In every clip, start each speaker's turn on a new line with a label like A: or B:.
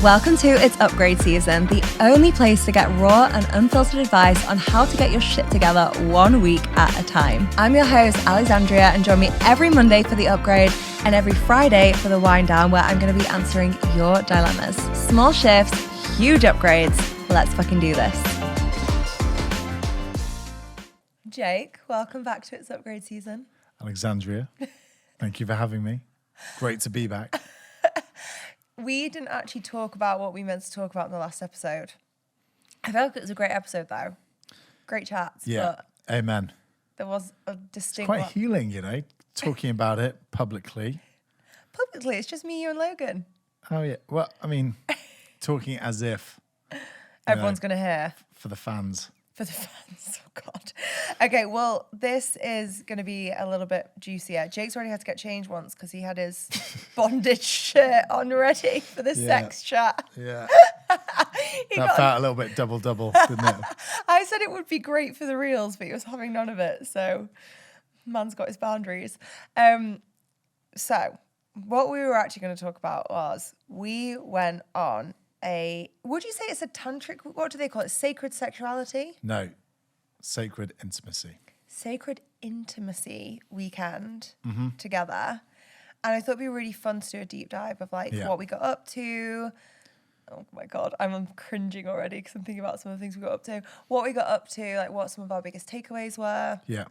A: Welcome to It's Upgrade Season, the only place to get raw and unfiltered advice on how to get your shit together 1 week at a time. I'm your host, Alexandria, and join me every Monday for The Upgrade and every Friday for The Wind Down, where I'm going to be answering your dilemmas. Small shifts, huge upgrades. Let's fucking do this. Jake, welcome back to It's Upgrade Season.
B: Alexandria, thank you for having me. Great to be back.
A: We didn't actually talk about what we meant to talk about in the last episode. I felt like it was a great episode, though. Great chats.
B: Yeah,
A: but
B: amen.
A: there was a distinct...
B: Quite healing, you know, talking about it publicly.
A: Publicly, it's just me, you and Logan.
B: Oh, yeah. Well, I mean, talking as if...
A: Everyone's going to hear.
B: For the fans.
A: For the fans, oh God. Okay, well, this is going to be a little bit juicier. Jake's already had to get changed once because he had his bondage shirt on ready for the sex chat.
B: Yeah. That felt a little bit double, didn't it?
A: I said it would be great for the reels, but he was having none of it. So, man's got his boundaries. So, what we were actually going to talk about was we went on would you say it's a tantric, what do they call it? Sacred sexuality?
B: No, sacred intimacy.
A: Sacred intimacy weekend together. And I thought it'd be really fun to do a deep dive of what we got up to. Oh my God, I'm cringing already because I'm thinking about some of the things we got up to. What we got up to, like what some of our biggest takeaways were.
B: Yeah.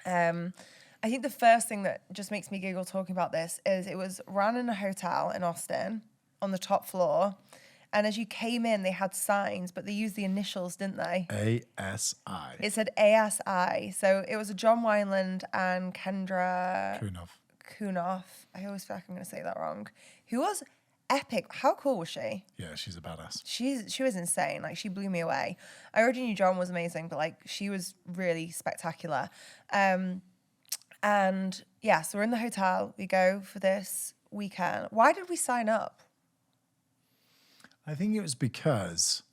A: I think the first thing that just makes me giggle talking about this is it was ran in a hotel in Austin on the top floor. And as you came in, they had signs, but they used the initials, didn't they?
B: ASI.
A: It said ASI. So it was a John Wineland and Kendra Kunoff. I always feel like I'm going to say that wrong. Who was epic. How cool was she?
B: Yeah, she's a badass.
A: She was insane. Like, she blew me away. I already knew John was amazing, but like she was really spectacular. And yeah, so we're in the hotel. We go for this weekend. Why did we sign up?
B: I think it was because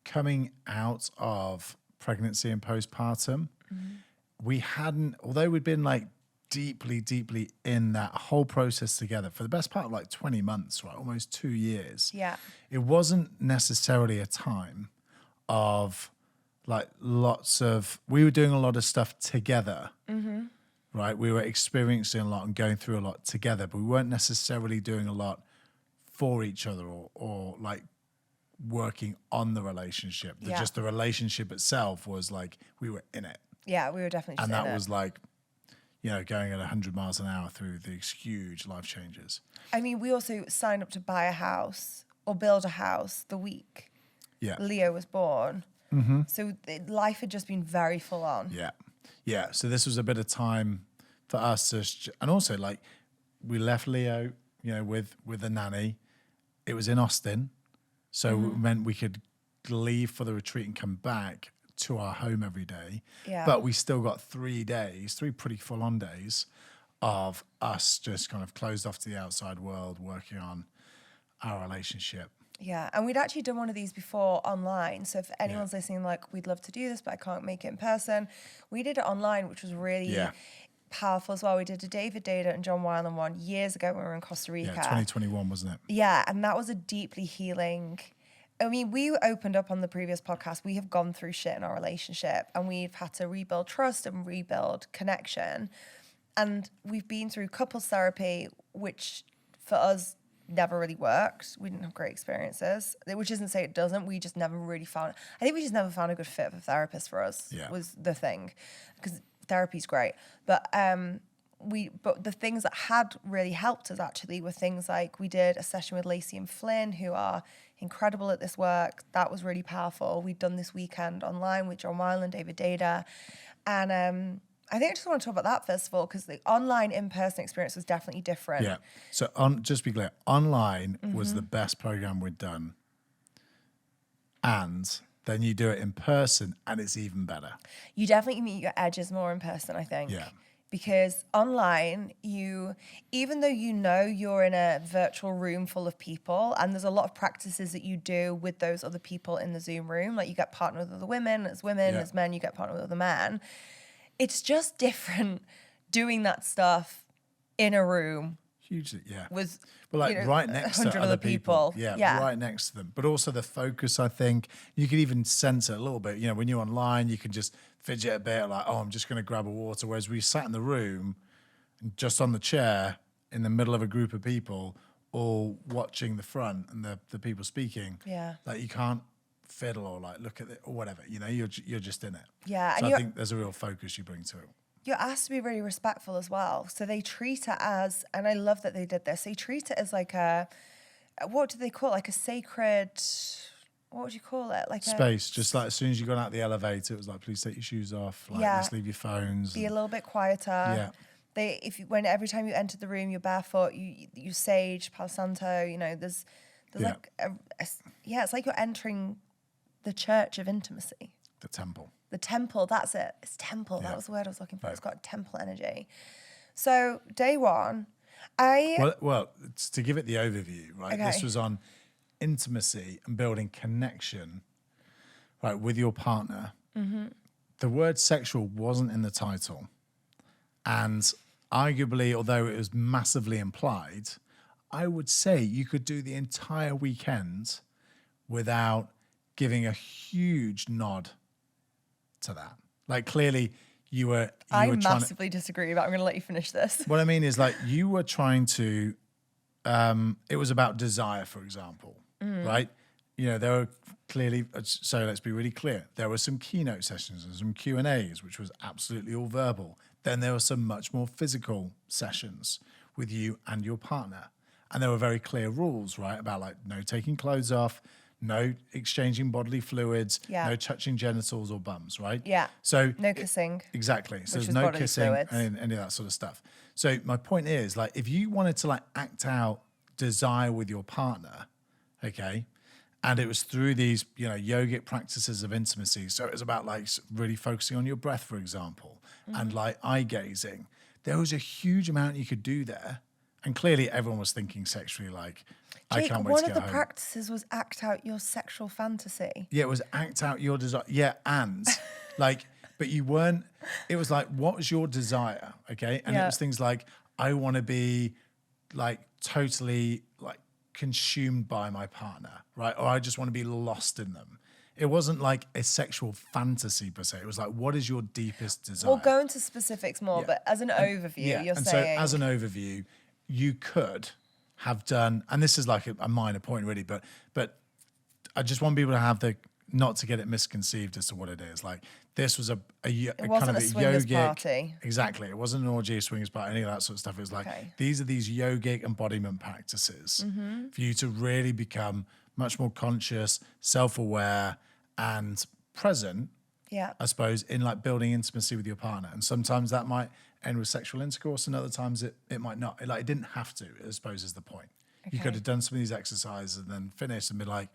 B: coming out of pregnancy and postpartum, we hadn't, although we'd been like deeply in that whole process together for the best part of like 20 months, right? Almost 2 years.
A: Yeah.
B: It wasn't necessarily a time of like we were doing a lot of stuff together, right? We were experiencing a lot and going through a lot together, but we weren't necessarily doing a lot for each other or like working on the relationship. Just the relationship itself was like, we were in it.
A: Yeah, we were definitely just
B: and that was like, you know, going at 100 miles an hour through these huge life changes. I
A: mean, we also signed up to buy a house or build a house the week Leo was born. So life had just been very full on.
B: Yeah. So this was a bit of time for us and also like we left Leo, you know, with a nanny. It was in Austin. So it meant we could leave for the retreat and come back to our home every day. Yeah. But we still got 3 days, 3 pretty full-on days of us just kind of closed off to the outside world, working on our relationship.
A: Yeah, and we'd actually done one of these before online. So if anyone's listening, like, we'd love to do this, but I can't make it in person. We did it online, which was really powerful as well. We did a David Data and John Wineland one years ago when we were in Costa Rica.
B: Yeah, 2021, wasn't it?
A: Yeah, and that was a deeply healing. I mean, we opened up on the previous podcast. We have gone through shit in our relationship and we've had to rebuild trust and rebuild connection. And we've been through couples therapy, which for us never really worked. We didn't have great experiences, which isn't to say it doesn't. We just never really found, I think we just never found a good fit of a therapist for us was the thing. Because therapy's great. But the things that had really helped us actually were things like we did a session with Lacey and Flynn, who are incredible at this work. That was really powerful. We'd done this weekend online with John Wineland, David Data. And I think I just want to talk about that first of all, because the online in-person experience was definitely different.
B: Yeah. So just to be clear, online was the best program we'd done. And then you do it in person and it's even better. You
A: definitely meet your edges more in person, I think.
B: Yeah.
A: Because online, even though you know you're in a virtual room full of people, and there's a lot of practices that you do with those other people in the Zoom room, like you get partnered with other women, as men, you get partnered with other men. It's just different doing that stuff in a room
B: Hugely, yeah.
A: was,
B: But like right next to other people.
A: Yeah.
B: Right next to them. But also the focus, I think, you can even sense it a little bit. You know, when you're online, you can just fidget a bit like, oh, I'm just going to grab a water. Whereas we sat in the room, just on the chair, in the middle of a group of people, all watching the front and the people speaking.
A: Yeah.
B: Like you can't fiddle or like look at it or whatever. You know, you're just in it.
A: Yeah.
B: So
A: And
B: I think there's a real focus you bring to it.
A: you're asked to be really respectful as well. So they treat it as, and I love that they did this, they treat it as like what do they call it? Like a sacred, what would you call it? Like
B: space, just like as soon as you got out the elevator, it was like, please take your shoes off. Like, let's leave your phones.
A: Be a little bit quieter.
B: Yeah.
A: When every time you enter the room, you're barefoot, you sage, Palo Santo, you know, there's like, it's like you're entering the church of intimacy.
B: The temple.
A: The temple, that's it. It's temple.
B: Yeah.
A: That was the word I was looking for.
B: Right.
A: It's got temple energy. So day one,
B: Well, it's to give it the overview, right?
A: Okay.
B: This was on intimacy and building connection, right, with your partner. Mm-hmm. The word sexual wasn't in the title. And arguably, although it was massively implied, I would say you could do the entire weekend without giving a huge nod to that. Like clearly you were
A: I
B: trying
A: massively disagree, but I'm going to let you finish this.
B: What I mean is like you were trying to, it was about desire, for example, right? You know, there were clearly, so let's be really clear. There were some keynote sessions and some Q&As, which was absolutely all verbal. Then there were some much more physical sessions with you and your partner. And there were very clear rules, right? About like no taking clothes off, no exchanging bodily fluids, no touching genitals or bums, right?
A: Yeah.
B: So
A: no kissing.
B: Exactly. So
A: Which
B: there's
A: is
B: no
A: bodily
B: kissing
A: fluids.
B: and any of that sort of stuff. So my point is, like, if you wanted to like act out desire with your partner, okay, and it was through these, you know, yogic practices of intimacy. So it was about like really focusing on your breath, for example, and like eye gazing. There was a huge amount you could do there. And clearly everyone was thinking sexually like, I
A: Jake,
B: can't wait
A: one
B: to
A: of
B: get
A: the
B: home.
A: practices was act out your sexual fantasy.
B: Yeah, it was act out your desire. Yeah, and like, but you weren't, it was like, what was your desire? Okay. And it was things like, I want to be like totally like consumed by my partner, right? Or I just want to be lost in them. It wasn't like a sexual fantasy per se. It was like, what is your deepest desire?
A: We'll go into specifics more, but as an overview, you're saying.
B: So as an overview, you could have done, and this is like a minor point really, but I just want people to have not to get it misconceived as to what it is. Like this was a
A: wasn't a swingers
B: yogic
A: party.
B: Exactly. It wasn't an orgy, a swingers party, any of that sort of stuff. It was like, these are these yogic embodiment practices for you to really become much more conscious, self-aware, and present, I suppose, in like building intimacy with your partner. And sometimes that might end with sexual intercourse, and other times it might not. It didn't have to, I suppose, is the point. You could have done some of these exercises and then finished and be like,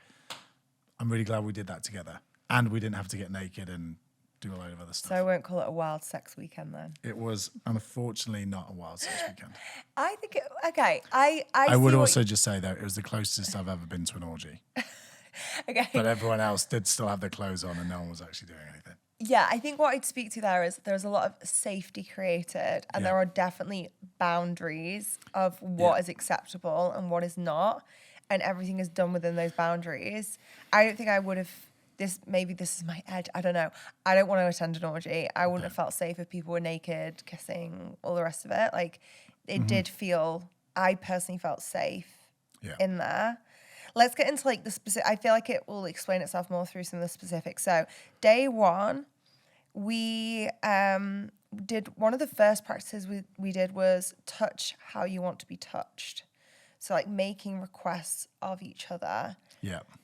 B: I'm really glad we did that together. And we didn't have to get naked and do a load of other stuff.
A: So I won't call it a wild sex weekend then.
B: It was unfortunately not a wild sex weekend.
A: I think, I
B: would also just say, though, it was the closest I've ever been to an orgy.
A: Okay.
B: But everyone else did still have their clothes on and no one was actually doing anything.
A: Yeah, I think what I'd speak to there is there's a lot of safety created and there are definitely boundaries of what is acceptable and what is not. And everything is done within those boundaries. I don't think I would have, maybe this is my edge, I don't know. I don't want to attend an orgy. I wouldn't have felt safe if people were naked, kissing, all the rest of it. Like, it did feel, I personally felt safe in there. Let's get into like the specific, I feel like it will explain itself more through some of the specifics. So day one, we did, one of the first practices we did was touch how you want to be touched. So like making requests of each other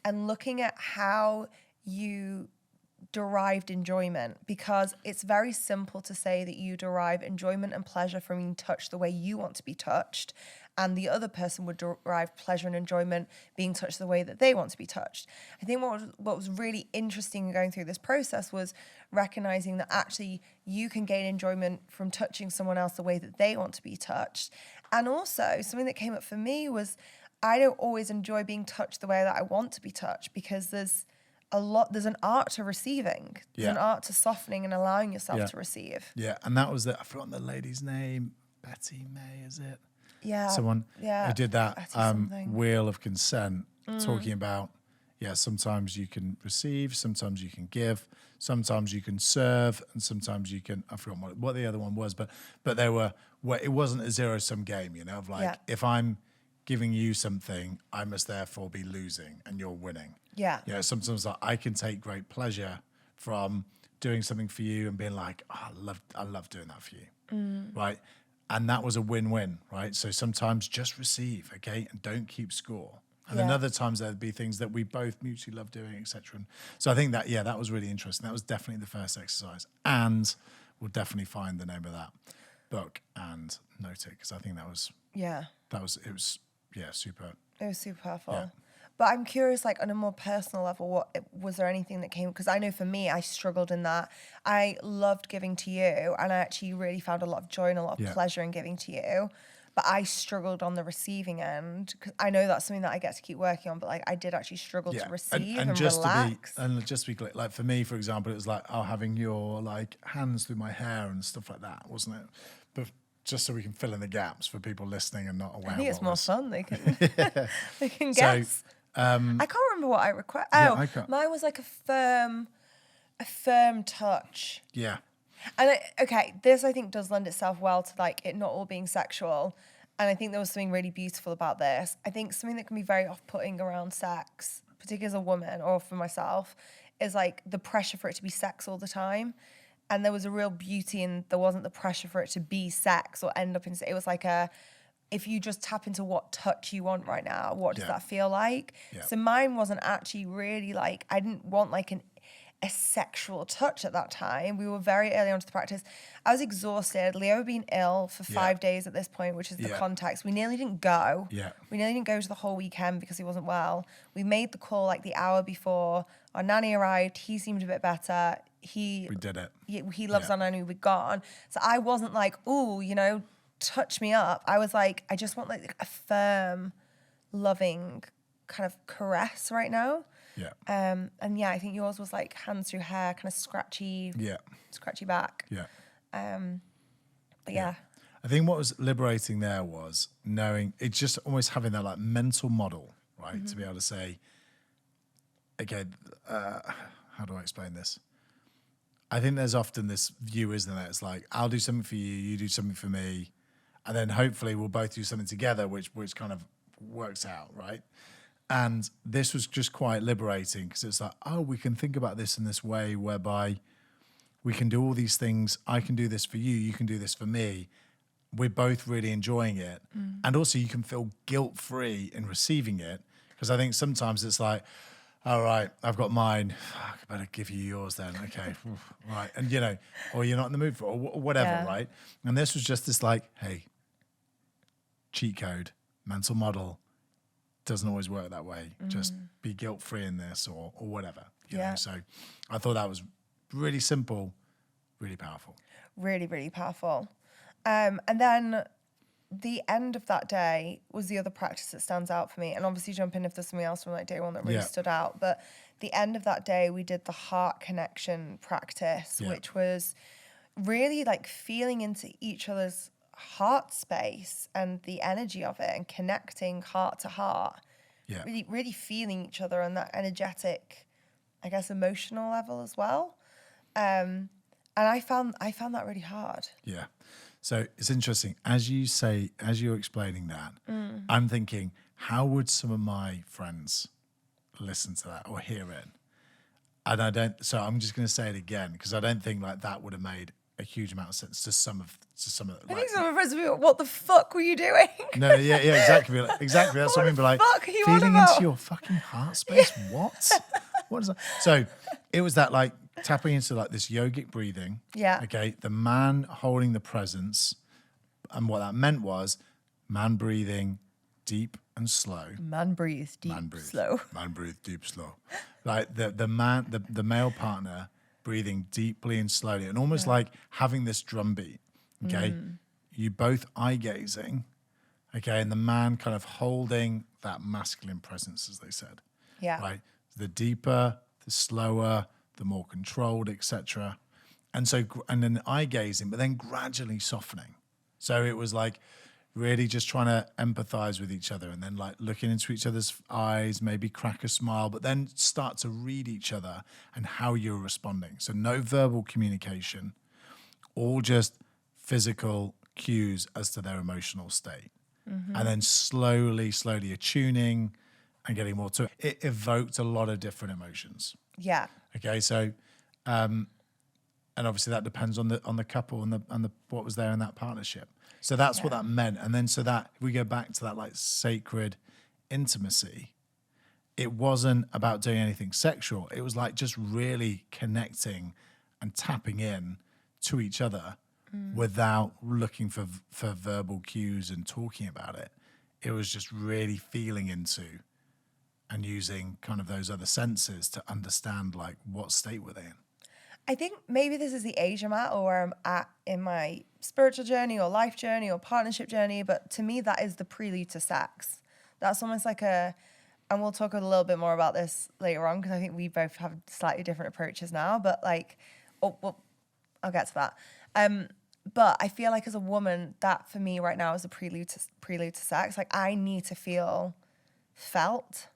A: and looking at how you derived enjoyment, because it's very simple to say that you derive enjoyment and pleasure from being touched the way you want to be touched, and the other person would derive pleasure and enjoyment being touched the way that they want to be touched. I think what was really interesting in going through this process was recognizing that actually you can gain enjoyment from touching someone else the way that they want to be touched. And also something that came up for me was I don't always enjoy being touched the way that I want to be touched, because there's an art to receiving. There's an art to softening and allowing yourself to receive.
B: Yeah, and that was I forgot the lady's name. Betty May, is it? someone who did that
A: something.
B: wheel of consent, talking about, sometimes you can receive, sometimes you can give, sometimes you can serve, and sometimes you can, I forgot what the other one was, but it wasn't a zero-sum game, of like, if I'm giving you something, I must therefore be losing and you're winning.
A: Yeah.
B: Sometimes like, I can take great pleasure from doing something for you and being like, oh, I love doing that for you, right? And that was a win-win, right? So sometimes just receive, okay, and don't keep score. And then other times there'd be things that we both mutually love doing, etc. And so I think that, that was really interesting. That was definitely the first exercise. And we'll definitely find the name of that book and note it, because I think it was super.
A: It was super powerful.
B: Yeah.
A: But I'm curious, like on a more personal level, was there anything that came? Because I know for me, I struggled in that. I loved giving to you, and I actually really found a lot of joy and a lot of pleasure in giving to you. But I struggled on the receiving end, because I know that's something that I get to keep working on. But like, I did actually struggle to receive and relax.
B: Just to be clear, like for me, for example, it was like, having your like hands through my hair and stuff like that, wasn't it? But just so we can fill in the gaps for people listening and not aware.
A: I think it's more fun. They can they can guess. I can't remember what I request. Mine was like a firm touch.
B: Yeah.
A: And this I think does lend itself well to like it not all being sexual. And I think there was something really beautiful about this. I think something that can be very off-putting around sex, particularly as a woman or for myself, is like the pressure for it to be sex all the time. And there was a real beauty in there wasn't the pressure for it to be sex or end up in. It was like if you just tap into what touch you want right now, what does that feel like? Yeah. So mine wasn't actually really like, I didn't want like a sexual touch at that time. We were very early on to the practice. I was exhausted. Leo had been ill for 5 days at this point, which is the context. We nearly didn't go. Yeah. We nearly didn't go to the whole weekend because he wasn't well. We made the call like the hour before. Our nanny arrived. He seemed a bit better. We did it. He loves our nanny. We'd gone. So I wasn't like, ooh, touch me up. I was like, I just want like a firm, loving kind of caress right now. Yeah. And I think yours was like hands through hair, kind of scratchy back. Yeah. But yeah.
B: I think what was liberating there was knowing, it's just almost having that like mental model, right? Mm-hmm. To be able to say, okay, how do I explain this? I think there's often this view, isn't there? It's like, I'll do something for you, you do something for me, and then hopefully we'll both do something together, which kind of works out, right? And this was just quite liberating, because it's like, we can think about this in this way whereby we can do all these things. I can do this for you, you can do this for me. We're both really enjoying it. Mm. And also you can feel guilt-free in receiving it, because I think sometimes it's like, all right, I've got mine. Fuck, I better give you yours then. Okay, right. And, or you're not in the mood for it, or whatever, right? And this was just this like, hey, cheat code, mental model, doesn't always work that way. Just be guilt-free in this or whatever. You know? So I thought that was really simple, really powerful.
A: Really, really powerful. And then the end of that day was the other practice that stands out for me. And obviously jump in if there's something else from like day one that really stood out. But the end of that day, we did the heart connection practice, which was really like feeling into each other's heart space and the energy of it and connecting heart to heart. Yeah. Really, really feeling each other on that energetic, I guess, emotional level as well. And I found that really hard.
B: Yeah. So it's interesting, as you're explaining that, I'm thinking, how would some of my friends listen to that or hear it? And so I'm just going to say it again, because I don't think like that would have made a huge amount of sense to some of
A: I think some of us would be like, what the fuck were you doing?
B: No, exactly. Exactly. That's what I mean. But like feeling into your fucking heart space. What? What is that? So it was that like tapping into like this yogic breathing. Yeah. Okay. The man holding the presence. And what that meant was man breathing deep and slow.
A: Man breathe deep, slow.
B: Man breathe deep, slow. Like the male partner breathing deeply and slowly, and almost like having this drumbeat. Okay. You both eye gazing. Okay. And the man kind of holding that masculine presence, as they said. Yeah. Right. The deeper, the slower, the more controlled, etc. And then eye gazing, but then gradually softening. So it was like really just trying to empathize with each other, and then like looking into each other's eyes, maybe crack a smile, but then start to read each other and how you're responding. So no verbal communication, all just physical cues as to their emotional state. And then slowly attuning and getting more to it. It evoked a lot of different emotions.
A: Yeah.
B: Okay, so and obviously that depends on the couple and the what was there in that partnership. So that's what that meant. And then so that if we go back to that like sacred intimacy, it wasn't about doing anything sexual. It was like just really connecting and tapping in to each other without looking for verbal cues and talking about it. It was just really feeling into and using kind of those other senses to understand like what state were they in.
A: I think maybe this is the age I'm at, or where I'm at in my spiritual journey or life journey or partnership journey. But to me, that is the prelude to sex. That's almost like and we'll talk a little bit more about this later on, because I think we both have slightly different approaches now. But like, well, I'll get to that. But I feel like as a woman, that for me right now is a prelude to sex. Like I need to feel felt,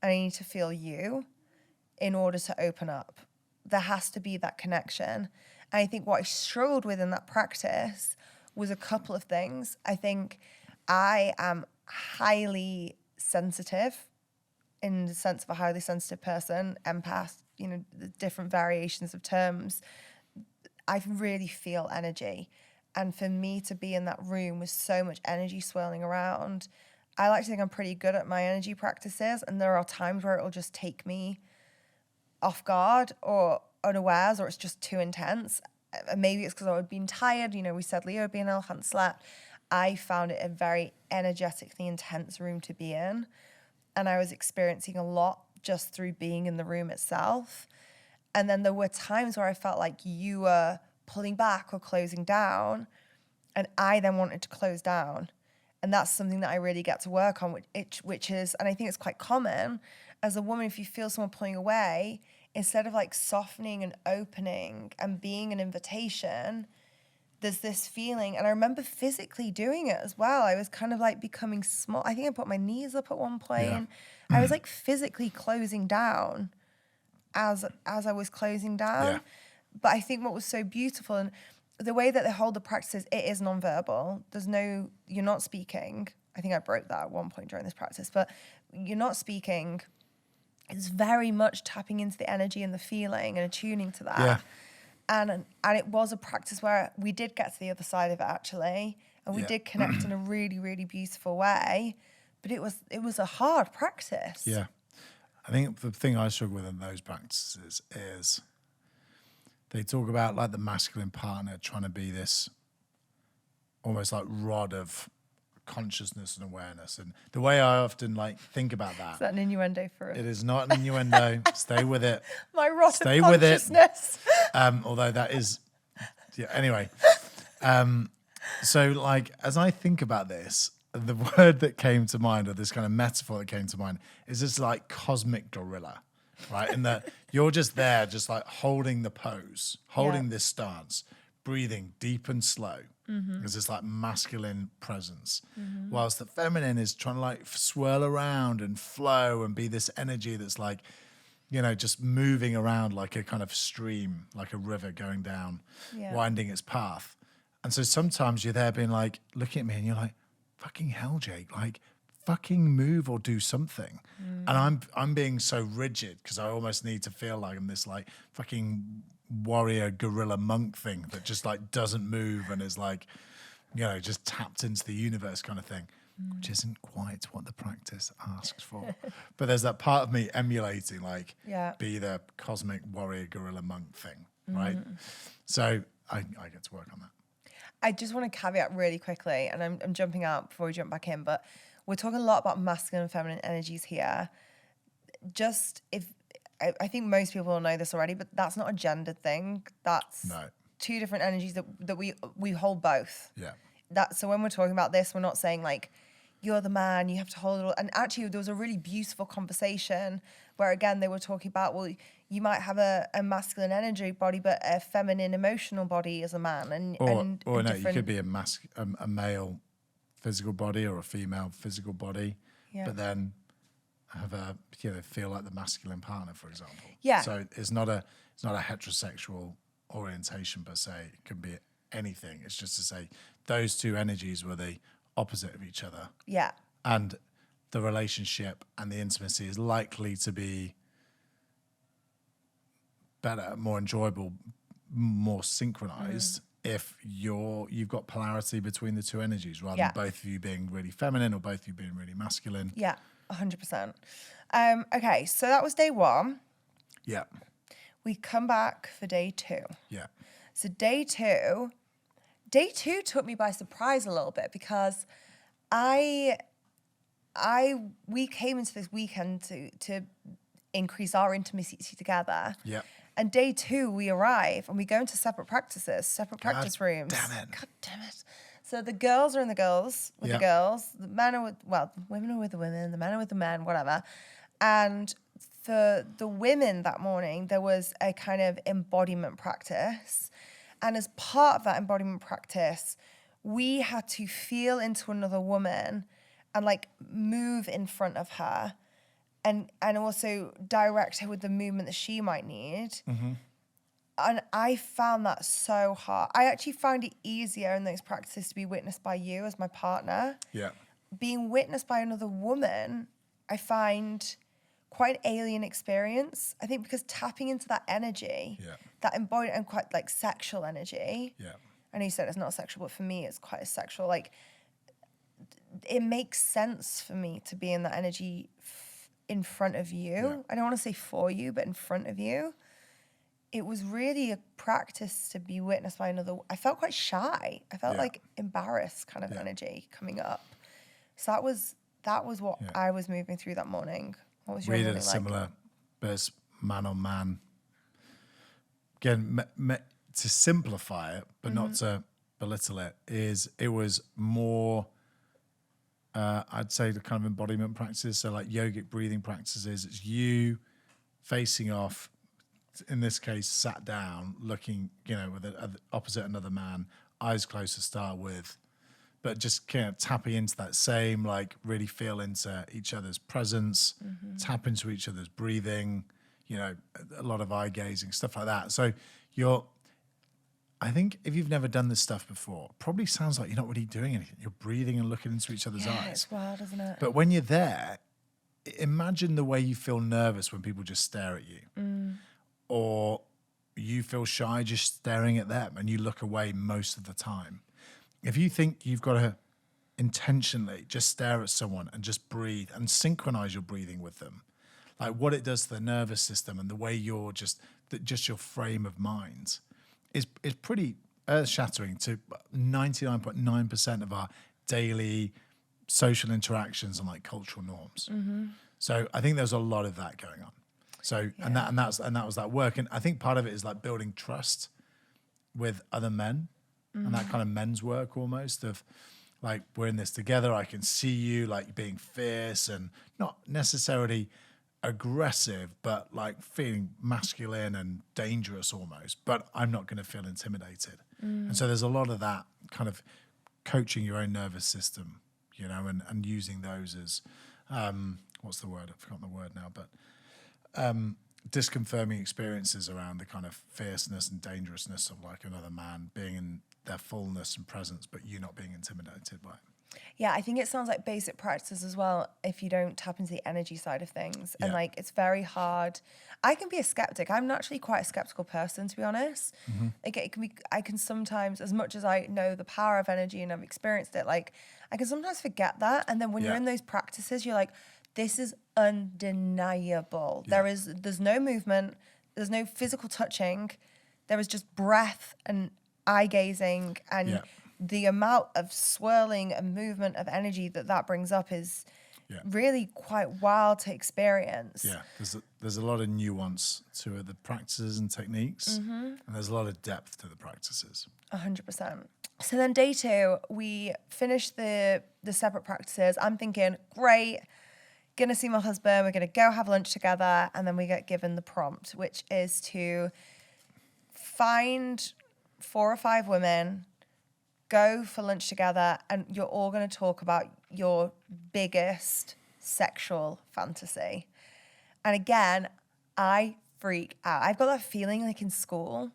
A: and I need to feel you in order to open up. There has to be that connection. And I think what I struggled with in that practice was a couple of things. I think I am highly sensitive, in the sense of a highly sensitive person, empath, the different variations of terms. I really feel energy. And for me to be in that room with so much energy swirling around, I like to think I'm pretty good at my energy practices. And there are times where it'll just take me off guard or unawares, or it's just too intense. Maybe it's because I've been tired. We said Leo had been ill, hadn't slept. I found it a very energetically intense room to be in. And I was experiencing a lot just through being in the room itself. And then there were times where I felt like you were pulling back or closing down, and I then wanted to close down. And that's something that I really get to work on, which is, and I think it's quite common as a woman, if you feel someone pulling away, instead of like softening and opening and being an invitation, there's this feeling. And I remember physically doing it as well. I was kind of like becoming small. I think I put my knees up at one point.
B: Yeah.
A: I was like physically closing down as I was closing down.
B: Yeah.
A: But I think what was so beautiful, and the way that they hold the practices, it is nonverbal. You're not speaking. I think I broke that at one point during this practice, but you're not speaking. It's very much tapping into the energy and the feeling and attuning to that.
B: Yeah.
A: And it was a practice where we did get to the other side of it, actually, and we did connect in a really, really beautiful way. But it was a hard practice.
B: Yeah. I think the thing I struggle with in those practices is they talk about like the masculine partner trying to be this almost like rod of consciousness and awareness. And the way I often like think about that.
A: Is that an innuendo for it?
B: It is not an innuendo. Stay with it.
A: My rod
B: Stay
A: of
B: with it.
A: consciousness.
B: Although that is, yeah, anyway. So like, as I think about this, the word that came to mind, or this kind of metaphor that came to mind, is this like cosmic gorilla, right? In that you're just there, just like holding the pose, holding this stance, breathing deep and slow. There's this like masculine presence, whilst the feminine is trying to like swirl around and flow and be this energy that's like, just moving around like a kind of stream, like a river going down, winding its path. And so sometimes you're there being like, looking at me and you're like, fucking hell, Jake, like fucking move or do something. And I'm being so rigid because I almost need to feel like I'm this like fucking warrior gorilla monk thing that just like doesn't move and is like, just tapped into the universe kind of thing, which isn't quite what the practice asks for. But there's that part of me emulating like be the cosmic warrior gorilla monk thing, right? So I get to work on that.
A: I just want to caveat really quickly, and I'm jumping out before we jump back in, but we're talking a lot about masculine and feminine energies here. I think most people will know this already, but that's not a gendered thing. That's two different energies that we hold both.
B: Yeah.
A: So when we're talking about this, we're not saying like, you're the man, you have to hold it all. And actually, there was a really beautiful conversation where, again, they were talking about, well, you might have a masculine energy body, but a feminine emotional body as a man.
B: Or no, you could be a male physical body or a female physical body, but then have feel like the masculine partner, for example.
A: Yeah.
B: So it's not a heterosexual orientation per se. It can be anything. It's just to say those two energies were the opposite of each other.
A: Yeah.
B: And the relationship and the intimacy is likely to be better, more enjoyable, more synchronized if you've got polarity between the two energies rather than both of you being really feminine or both of you being really masculine.
A: Yeah, 100%. Okay, so that was day 1.
B: Yeah.
A: We come back for day 2.
B: Yeah.
A: So day two took me by surprise a little bit because we came into this weekend to increase our intimacy together.
B: Yeah.
A: And day 2, we arrive and we go into separate practice rooms. God damn it. So the girls are in the girls with the girls. The men are the women are with the women. The men are with the men, whatever. And for the women that morning, there was a kind of embodiment practice. And as part of that embodiment practice, we had to feel into another woman and like move in front of her. And also direct her with the movement that she might need. Mm-hmm. And I found that so hard. I actually found it easier in those practices to be witnessed by you as my partner.
B: Yeah.
A: Being witnessed by another woman, I find quite an alien experience. I think because tapping into that energy, that embodied and quite like sexual energy. Yeah. I know you said it's not sexual, but for me, it's quite a sexual. Like, it makes sense for me to be in that energy in front of you. Yeah. I don't want to say for you, but in front of you. It was really a practice to be witnessed by another. I felt quite shy. I felt like embarrassed kind of energy coming up. So that was what I was moving through that morning. What was your morning like?
B: Similar, but it's man on man. Again, to simplify it, but not to belittle it, it was more, I'd say the kind of embodiment practices. So like yogic breathing practices, it's you facing off, in this case, sat down, looking, with opposite another man, eyes closed to start with, but just kind of tapping into that same, like really feel into each other's presence, tap into each other's breathing, a lot of eye gazing, stuff like that. So I think if you've never done this stuff before, probably sounds like you're not really doing anything. You're breathing and looking into each other's eyes.
A: It's wild, isn't it?
B: But when you're there, imagine the way you feel nervous when people just stare at you. Or you feel shy just staring at them and you look away most of the time. If you think you've got to intentionally just stare at someone and just breathe and synchronize your breathing with them, like what it does to the nervous system and the way you're just your frame of mind is pretty earth-shattering to 99.9% of our daily social interactions and like cultural norms. So I think there's a lot of that going on. So and that was that work, and I think part of it is like building trust with other men, and that kind of men's work almost of like, we're in this together. I can see you like being fierce and not necessarily aggressive, but like feeling masculine and dangerous almost. But I'm not going to feel intimidated, and so there's a lot of that kind of coaching your own nervous system, and using those as what's the word? I've forgotten the word now, but. Disconfirming experiences around the kind of fierceness and dangerousness of like another man being in their fullness and presence, but you not being intimidated by it.
A: Yeah, I think it sounds like basic practices as well if you don't tap into the energy side of things. And like, it's very hard. I can be a skeptic. I'm naturally quite a skeptical person, to be honest. I can sometimes, as much as I know the power of energy and I've experienced it, like I can sometimes forget that. And then when you're in those practices, you're like, this is undeniable. There's no movement, there's no physical touching, there is just breath and eye gazing, and the amount of swirling and movement of energy that brings up is really quite wild to experience.
B: Yeah, there's a lot of nuance to the practices and techniques, and there's a lot of depth to the practices.
A: 100%. So then day 2, we finished the separate practices. I'm thinking, great, gonna see my husband, we're gonna go have lunch together, and then we get given the prompt, which is to find 4 or 5 women go for lunch together and you're all going to talk about your biggest sexual fantasy. And again, I freak out. I've got that feeling like in school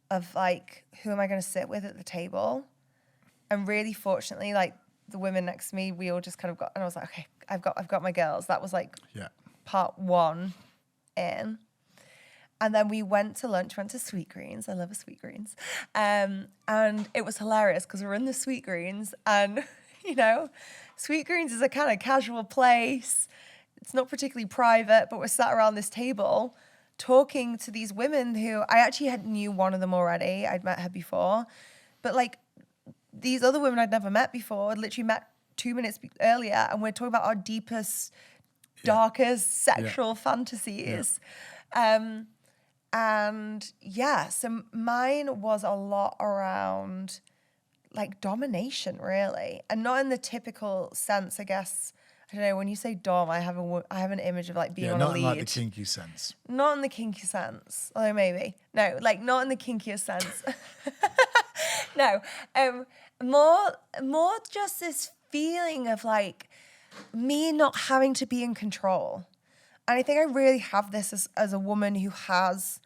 A: of like, who am I going to sit with at the table? And really fortunately, like the women next to me, we all just kind of got, and I was like, okay, I've got my girls. That was like part one in. And then we went to lunch, went to Sweet Greens. I love a Sweet Greens. And it was hilarious because we were in the Sweet Greens and, you know, Sweet Greens is a kind of casual place. It's not particularly private, but we're sat around this table talking to these women who I actually knew one of them already. I'd met her before. But like these other women I'd never met before, I'd literally met 2 minutes earlier. And we're talking about our deepest, darkest sexual fantasies. And yeah, so mine was a lot around like domination, really. And not in the typical sense, I guess. I don't know, when you say dom, I have an image of like being on a lead.
B: Not in like the kinky sense.
A: Not in the kinky sense, although maybe. No, like not in the kinkiest sense. No, more just this feeling of like me not having to be in control. And I think I really have this as a woman who has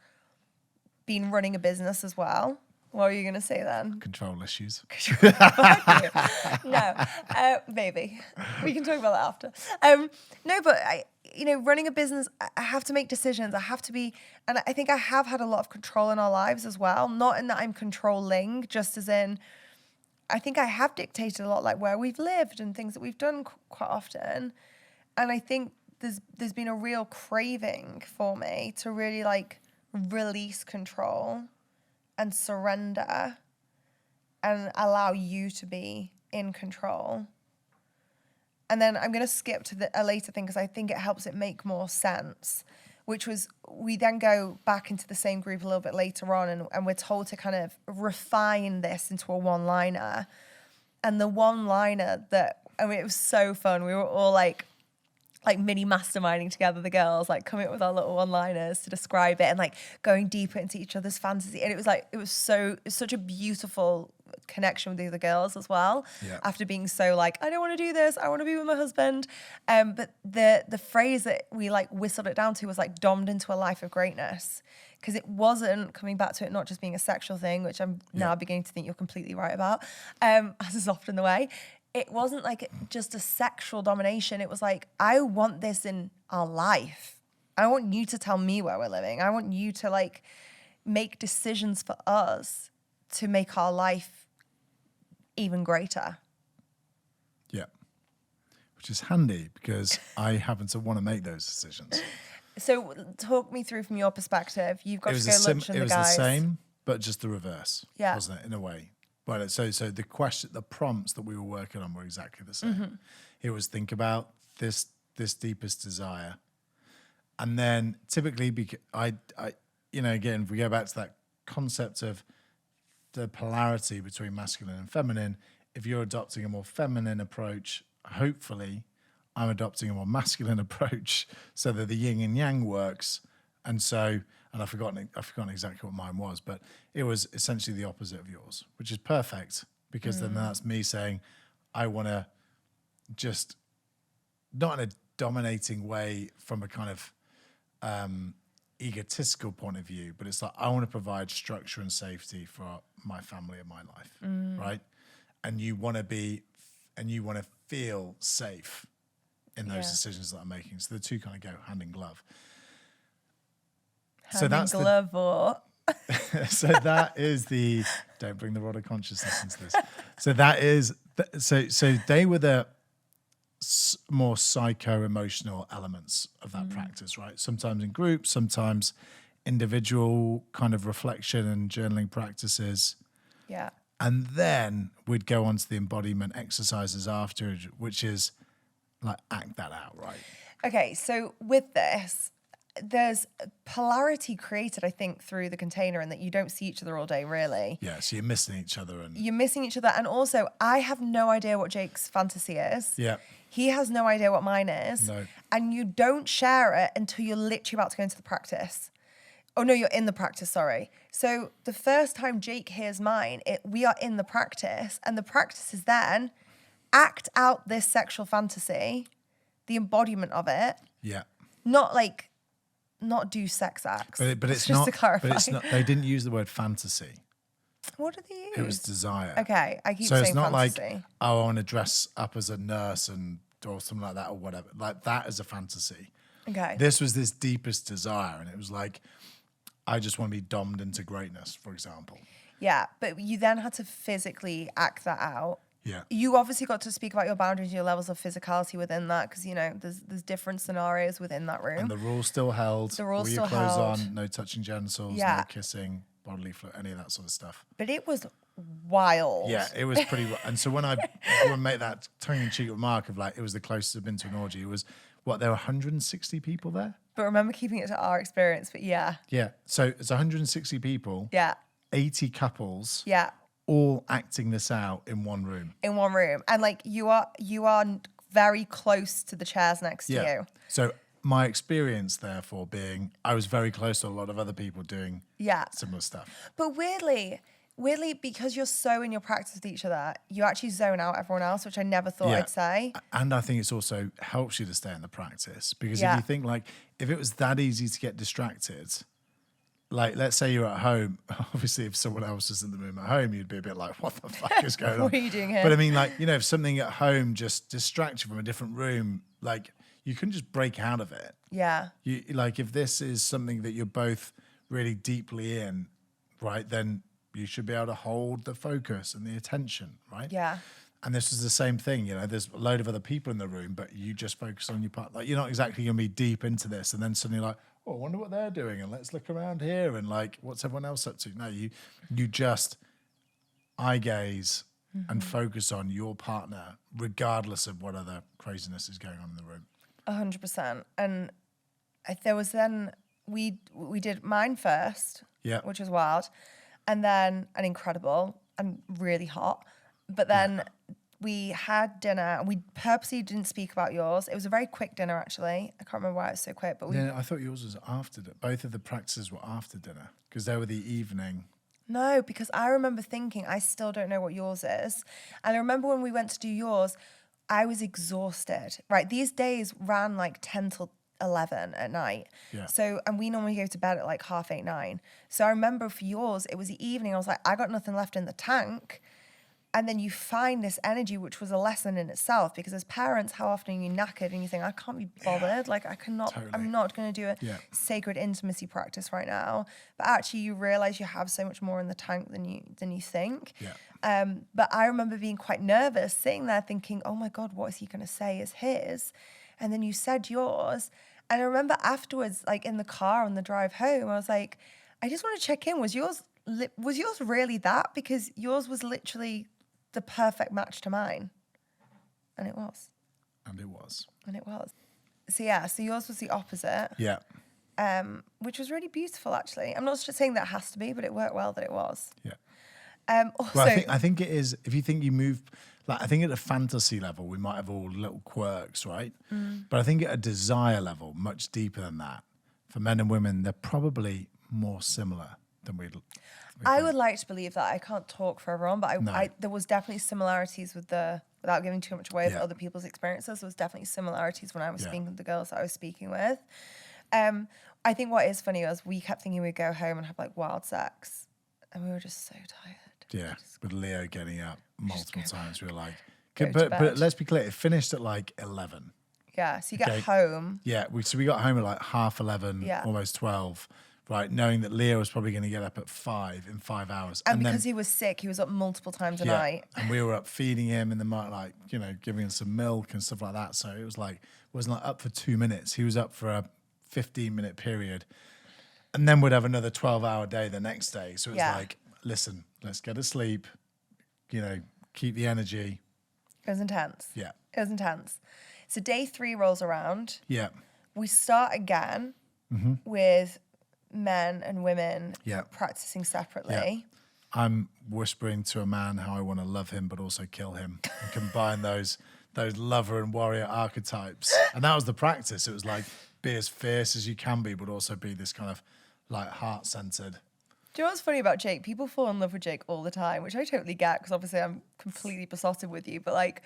A: been running a business as well. What are you going to say then?
B: Control issues.
A: No, maybe. We can talk about that after. No, but running a business, I have to make decisions. I have to be, and I think I have had a lot of control in our lives as well. Not in that I'm controlling, just as in, I think I have dictated a lot, like where we've lived and things that we've done quite often. And I think there's been a real craving for me to really like release control and surrender and allow you to be in control. And then I'm going to skip to a later thing because I think it helps it make more sense, which was we then go back into the same group a little bit later on and we're told to kind of refine this into a one-liner. And the one-liner it was so fun. We were all like mini masterminding together, the girls, like coming up with our little one-liners to describe it and like going deeper into each other's fantasy. And it was such a beautiful connection with the other girls as well. Yeah. After being so like, I don't want to do this, I want to be with my husband. But the phrase that we like whistled it down to was like dommed into a life of greatness. Because it wasn't, coming back to it not just being a sexual thing, which I'm now beginning to think you're completely right about, as is often the way. It wasn't like just a sexual domination. It was like, I want this in our life. I want you to tell me where we're living. I want you to like make decisions for us to make our life even greater.
B: Yeah. Which is handy because I happen to want to make those decisions.
A: So talk me through from your perspective. You've got to go lunch and the guys.
B: It was the same, but just the reverse,
A: yeah,
B: wasn't it, in a way? But so the prompts that we were working on were exactly the same. Mm-hmm. It was think about this deepest desire, and then typically, again, if we go back to that concept of the polarity between masculine and feminine, if you're adopting a more feminine approach, hopefully, I'm adopting a more masculine approach, so that the yin and yang works, and I've forgotten exactly what mine was, but it was essentially the opposite of yours, which is perfect because then that's me saying, I want to just, not in a dominating way from a kind of egotistical point of view, but it's like, I want to provide structure and safety for my family and my life, right? And you want to feel safe in those decisions that I'm making. So the two kind of go hand in glove. So that is the, don't bring the rod of consciousness into this. So that is, so they were the more psycho-emotional elements of that practice, right? Sometimes in groups, sometimes individual kind of reflection and journaling practices.
A: Yeah.
B: And then we'd go on to the embodiment exercises after, which is like act that out, right? Okay, so with this, there's polarity created, I think, through the container, and that you don't see each other all day, really. Yeah, so you're missing each other.
A: And also, I have no idea what Jake's fantasy is.
B: Yeah.
A: He has no idea what mine is.
B: No.
A: And you don't share it until you're literally about to go into the practice. Oh no, you're in the practice, sorry. So the first time Jake hears mine, we are in the practice, and the practice is then act out this sexual fantasy, the embodiment of it,
B: Yeah.
A: not do sex acts.
B: But it's
A: just
B: not.
A: to clarify.
B: But it's not. They didn't use the word fantasy.
A: What do they use?
B: It was desire.
A: Okay, I keep
B: So
A: saying
B: it's not
A: fantasy.
B: like, oh, I want to dress up as a nurse or something like that or whatever. Like that is a fantasy.
A: Okay.
B: This was this deepest desire, and it was like, I just want to be domed into greatness, for example.
A: Yeah, but you then had to physically act that out.
B: Yeah.
A: You obviously got to speak about your boundaries, your levels of physicality within that, because there's different scenarios within that room.
B: And the rules still held.
A: The rules
B: all your
A: still
B: clothes
A: held.
B: on, no touching genitals,
A: Yeah.
B: no kissing, bodily fluid, any of that sort of stuff.
A: But it was wild.
B: Yeah, it was pretty. And so when I would make that tongue-in-cheek remark of like, it was the closest I've been to an orgy. It was there were 160 people there.
A: But remember keeping it to our experience. But yeah.
B: Yeah. So it's 160 people.
A: Yeah.
B: 80 couples.
A: Yeah.
B: All acting this out in one room.
A: In one room, and like you are very close to the chairs next to you.
B: So my experience, therefore, being I was very close to a lot of other people doing similar stuff.
A: But weirdly, because you're so in your practice with each other, you actually zone out everyone else, which I never thought I'd say.
B: And I think it's also helps you to stay in the practice because if you think like if it was that easy to get distracted, like let's say you're at home, obviously if someone else was in the room at home, you'd be a bit like, what the fuck is going on?
A: What are you doing here?
B: But I mean, like, if something at home just distracts you from a different room, like you couldn't just break out of it.
A: Yeah.
B: You like if this is something that you're both really deeply in, right, then you should be able to hold the focus and the attention, right?
A: Yeah.
B: And this is the same thing, there's a load of other people in the room, but you just focus on your part. Like, you're not exactly going to be deep into this. And then suddenly like, oh, I wonder what they're doing. And let's look around here. And like, what's everyone else up to? No, you just eye gaze and focus on your partner, regardless of what other craziness is going on in the room.
A: 100%. And there was then, we did mine first, which was wild. And then, and incredible and really hot. But then we had dinner and we purposely didn't speak about yours. It was a very quick dinner, actually. I can't remember why it was so quick, but
B: I thought yours was after. Both of the practices were after dinner because they were the evening.
A: No, because I remember thinking, I still don't know what yours is. And I remember when we went to do yours, I was exhausted. Right, these days ran like 10 till 11 at night.
B: Yeah.
A: So, and we normally go to bed at like 8:30, 9. So I remember for yours, it was the evening. I was like, I got nothing left in the tank. And then you find this energy, which was a lesson in itself, because as parents, how often are you knackered and you think, I can't be bothered. Like I cannot, totally. I'm not going to do a sacred intimacy practice right now. But actually you realize you have so much more in the tank than you think.
B: Yeah.
A: But I remember being quite nervous, sitting there thinking, oh my God, what is he going to say is his? And then you said yours. And I remember afterwards, like in the car on the drive home, I was like, I just want to check in. Was yours really that? Because yours was literally the perfect match to mine. And it was.
B: And it was.
A: So yeah, so yours was the opposite.
B: Yeah.
A: Which was really beautiful, actually. I'm not just saying that has to be, but it worked well that it was.
B: Yeah.
A: Also,
B: well, I think it is, if you think you move, like I think at a fantasy level, we might have all little quirks, right? But I think at a desire level, much deeper than that, for men and women, they're probably more similar than we'd
A: I would like to believe that. I can't talk for everyone, but there was definitely similarities with without giving too much away of other people's experiences, there was definitely similarities when I was speaking with the girls that I was speaking with. I think what is funny was we kept thinking we'd go home and have like wild sex, and we were just so tired.
B: Yeah, with Leo getting up multiple times, we were like,
A: to
B: but
A: bed.
B: let's be clear, it finished at like 11.
A: Yeah, so you get home.
B: Yeah, we got home at like 11:30, almost 12. Right, knowing that Leo was probably going to get up at 5 in 5 hours.
A: And because he was sick, he was up multiple times a night.
B: And we were up feeding him in the night, like, giving him some milk and stuff like that. So it was like, wasn't like up for 2 minutes. He was up for a 15-minute period. And then we'd have another 12-hour day the next day. So it was like, listen, let's get to sleep, keep the energy.
A: It was intense.
B: Yeah.
A: It was intense. So day 3 rolls around.
B: Yeah.
A: We start again with men and women practicing separately.
B: Yeah. I'm whispering to a man how I want to love him but also kill him and combine those lover and warrior archetypes. And that was the practice. It was like be as fierce as you can be but also be this kind of like heart-centered.
A: Do you know what's funny about Jake? People fall in love with Jake all the time, which I totally get because obviously I'm completely besotted with you. But like,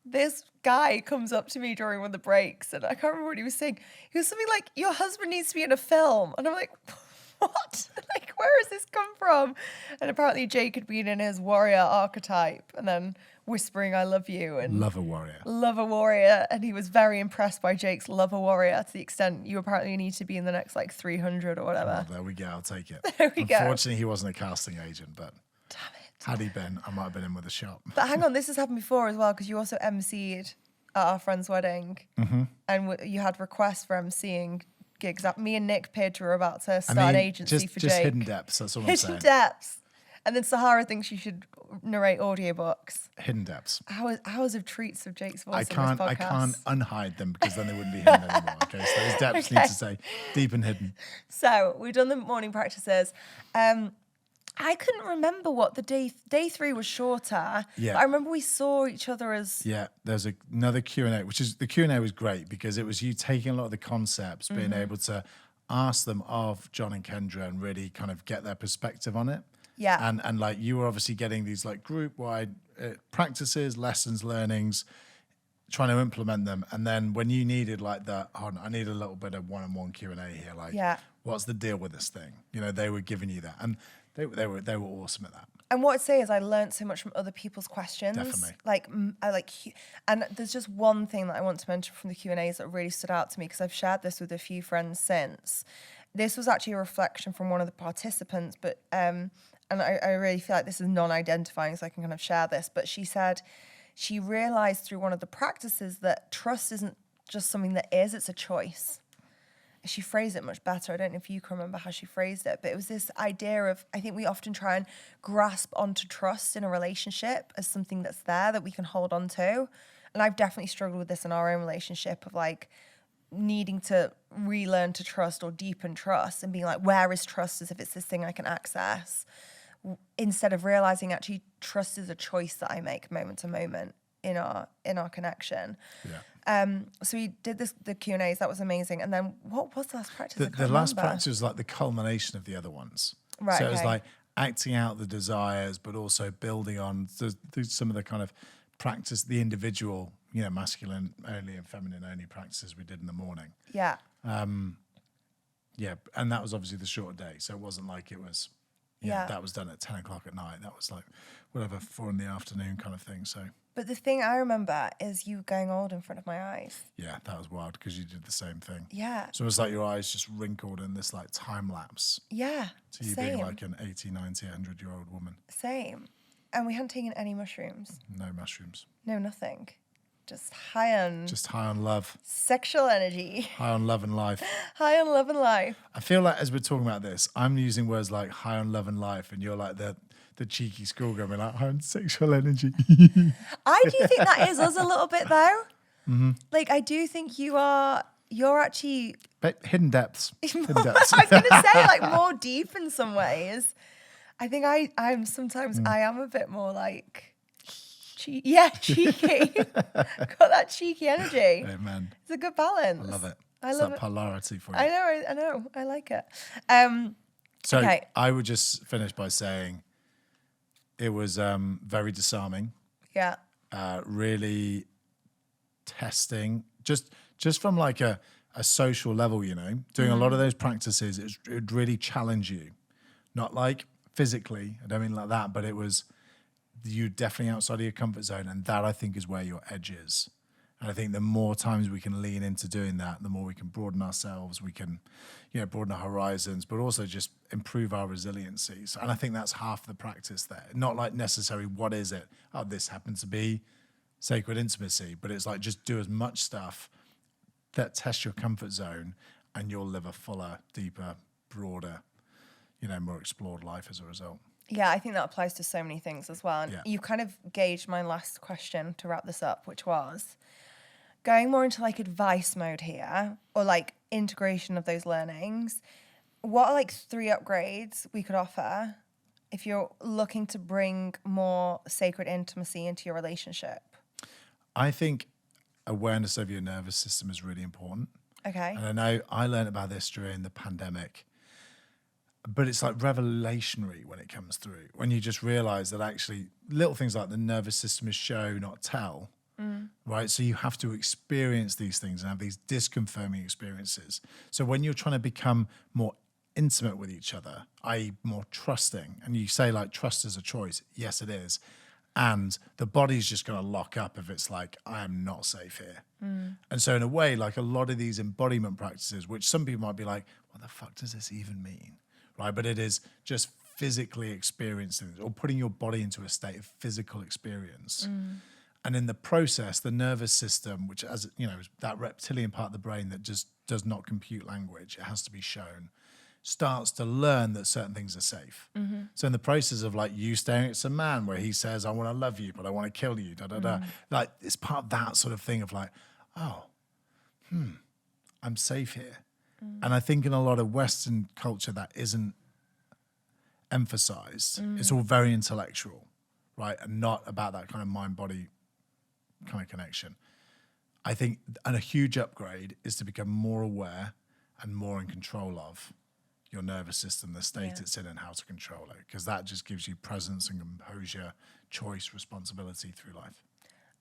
A: this guy comes up to me during one of the breaks and I can't remember what he was saying. He was something like, your husband needs to be in a film. And I'm like, what? Like, where has this come from? And apparently Jake had been in his warrior archetype and then whispering, I love you. And
B: Love a warrior.
A: Love a warrior. And he was very impressed by Jake's love a warrior to the extent you apparently need to be in the next like 300 or whatever.
B: Oh, there we go. I'll take it.
A: There we go.
B: Unfortunately, he wasn't a casting agent, but
A: Damn it.
B: had he been, I might have been in with a shot.
A: But hang on, this has happened before as well because you also emceed at our friend's wedding. And you had requests for emceeing gigs. That me and Nick Pidge were about to start an agency for
B: just
A: Jake.
B: hidden depths. That's all I'm saying.
A: Hidden depths. And then Sahara thinks you should narrate audiobooks.
B: Hidden depths.
A: Hours of treats of Jake's voice
B: I
A: on
B: can't
A: this podcast.
B: unhide them because then they wouldn't be hidden anymore. Okay, so those depths need to stay deep and hidden.
A: So we've done the morning practices. I couldn't remember what the day 3 was shorter.
B: Yeah.
A: But I remember we saw each other as
B: Yeah, there's another Q&A, which is the Q&A was great because it was you taking a lot of the concepts, being able to ask them of John and Kendra and really kind of get their perspective on it.
A: Yeah.
B: And like you were obviously getting these like group wide practices, lessons, learnings, trying to implement them. And then when you needed like I need a little bit of one-on-one Q&A here. Like, what's the deal with this thing? You know, they were giving you that, and they were awesome at that.
A: And what I'd say is I learned so much from other people's questions.
B: Definitely.
A: And there's just one thing that I want to mention from the Q&As that really stood out to me because I've shared this with a few friends since. This was actually a reflection from one of the participants, but and I really feel like this is non-identifying, so I can kind of share this. But she said she realized through one of the practices that trust isn't just something that is, it's a choice. She phrased it much better. I don't know if you can remember how she phrased it, but it was this idea of, I think we often try and grasp onto trust in a relationship as something that's there that we can hold on to. And I've definitely struggled with this in our own relationship of like needing to relearn to trust or deepen trust and being like, where is trust, as if it's this thing I can access, instead of realizing actually trust is a choice that I make moment to moment in our connection.
B: Yeah.
A: So we did the Q&As, that was amazing. And then what was the last practice?
B: The last practice was like the culmination of the other ones.
A: Right.
B: So it was like acting out the desires, but also building on some of the kind of practice, the individual, you know, masculine only and feminine only practices we did in the morning.
A: Yeah.
B: Yeah. And that was obviously the shorter day. So it wasn't like it was, that was done at 10 o'clock at night. That was like whatever, 4 p.m. kind of thing. So.
A: But the thing I remember is you going old in front of my eyes.
B: Yeah, that was wild because you did the same thing.
A: Yeah.
B: So it was like your eyes just wrinkled in this like time lapse.
A: Yeah.
B: To you being like an 80, 90, 100-year-old woman.
A: Same. And we hadn't taken any mushrooms.
B: No mushrooms.
A: No, nothing. Just high on
B: love.
A: Sexual energy.
B: High on love and life.
A: High on love and life.
B: I feel like as we're talking about this, I'm using words like high on love and life, and you're like the cheeky schoolgirl being like high on sexual energy.
A: I do think that is us a little bit though. Mm-hmm. Like I do think you're actually
B: but hidden depths. Hidden depths.
A: I was gonna say like more deep in some ways. I think I'm sometimes I am a bit more like cheeky. Got that cheeky energy.
B: Hey, man.
A: It's a good balance.
B: I love it.
A: I
B: it's
A: love
B: that
A: it.
B: polarity for you.
A: I know. I like it.
B: So
A: okay.
B: I would just finish by saying it was very disarming.
A: Yeah.
B: Really testing, just from like a social level, you know, doing a lot of those practices, it would really challenge you. Not like physically, I don't mean like that, but it was you definitely outside of your comfort zone. And that I think is where your edge is. And I think the more times we can lean into doing that, the more we can broaden ourselves, we can, you know, broaden our horizons, but also just improve our resiliencies. And I think that's half the practice there. Not like necessarily what is it? Oh, this happens to be sacred intimacy, but it's like just do as much stuff that tests your comfort zone and you'll live a fuller, deeper, broader, you know, more explored life as a result.
A: Yeah, I think that applies to so many things as well. And
B: Yeah.
A: you kind of gauged my last question to wrap this up, which was going more into like advice mode here or like integration of those learnings. What are like 3 upgrades we could offer if you're looking to bring more sacred intimacy into your relationship?
B: I think awareness of your nervous system is really important.
A: Okay.
B: And I know I learned about this during the pandemic. but it's like revelationary when it comes through, when you just realize that actually little things like the nervous system is show, not tell, right? So you have to experience these things and have these disconfirming experiences. So when you're trying to become more intimate with each other, i.e. more trusting, and you say like trust is a choice, yes it is, and the body's just going to lock up if it's like, I am not safe here. And so in a way, like a lot of these embodiment practices, which some people might be like, what the fuck does this even mean? Right? But it is just physically experiencing it, or putting your body into a state of physical experience. And in the process, the nervous system, which, as you know, is that reptilian part of the brain that just does not compute language, it has to be shown, starts to learn that certain things are safe. So in the process of like you staring at some man where he says, I want to love you, but I want to kill you, like it's part of that sort of thing of like, oh, I'm safe here. And I think in a lot of Western culture that isn't emphasized. It's all very intellectual, right? And not about that kind of mind-body kind of connection. I think, and a huge upgrade is to become more aware and more in control of your nervous system, the state it's in and how to control it, because that just gives you presence and composure, choice, responsibility through life.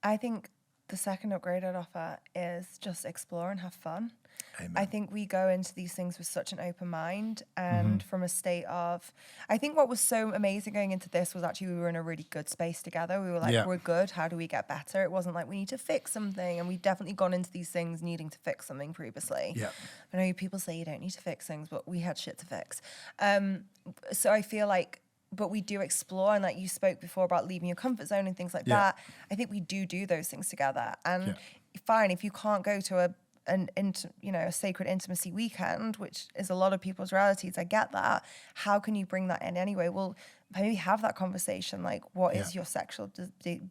A: I think the second upgrade I'd offer is just explore and have fun.
B: Amen.
A: I think we go into these things with such an open mind and from a state of, I think what was so amazing going into this was actually we were in a really good space together. We were like, we're good. How do we get better? It wasn't like we need to fix something. And we've definitely gone into these things needing to fix something previously.
B: Yeah.
A: I know people say you don't need to fix things, but we had shit to fix. So I feel like, but we do explore, and like you spoke before about leaving your comfort zone and things like that. I think we do those things together. And fine, if you can't go to a sacred intimacy weekend, which is a lot of people's realities, I get that. How can you bring that in anyway? Well, maybe have that conversation. Like, what is your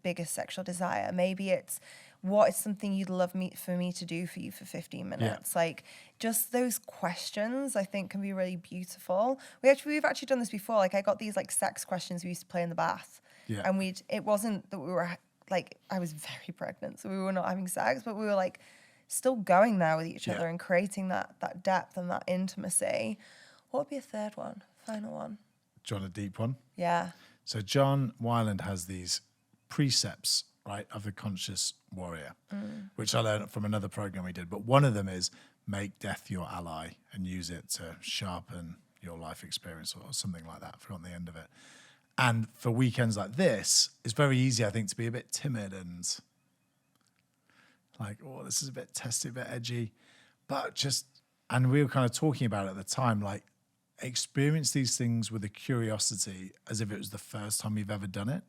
A: biggest sexual desire? Maybe it's, what is something you'd love for me to do for you for 15 minutes? Like, just those questions, I think, can be really beautiful. We've actually done this before. Like, I got these like sex questions we used to play in the bath, and it wasn't that we were like, I was very pregnant, so we were not having sex, but we were like still going there with each other and creating that depth and that intimacy. What would be a third one, final one?
B: Do you want a deep one?
A: Yeah.
B: So John Wyland has these precepts, right, of the conscious warrior, which I learned from another program we did. But one of them is make death your ally and use it to sharpen your life experience or something like that. I forgot the end of it. And for weekends like this, it's very easy, I think, to be a bit timid and like, oh, this is a bit testy, a bit edgy. But just, and we were kind of talking about it at the time, like, experience these things with a curiosity as if it was the first time you've ever done it.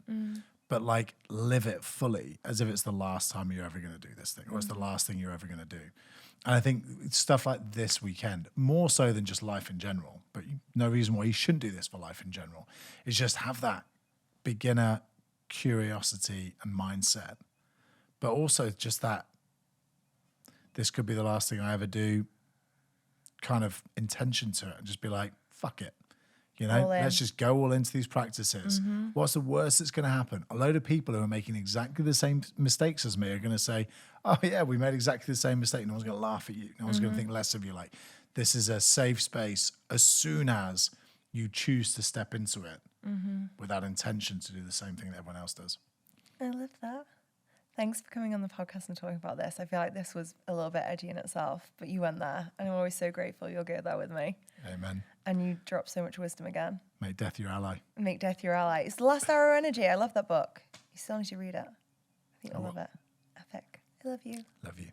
B: But like live it fully as if it's the last time you're ever going to do this thing, or it's the last thing you're ever going to do. And I think stuff like this weekend, more so than just life in general, but no reason why you shouldn't do this for life in general, is just have that beginner curiosity and mindset, but also just that this could be the last thing I ever do kind of intention to it, and just be like, fuck it. You know, let's just go all into these practices. What's the worst that's going to happen? A load of people who are making exactly the same mistakes as me are going to say, oh, yeah, we made exactly the same mistake. No one's going to laugh at you. No one's going to think less of you. Like, this is a safe space as soon as you choose to step into it with that intention to do the same thing that everyone else does.
A: I love that. Thanks for coming on the podcast and talking about this. I feel like this was a little bit edgy in itself, but you went there, and I'm always so grateful you'll go there with me.
B: Amen.
A: And you dropped so much wisdom again.
B: Make death your ally.
A: Make death your ally. It's The Last Hour of Energy. I love that book. You still need to read it. I think you'll love it. Epic. I love you.
B: Love you.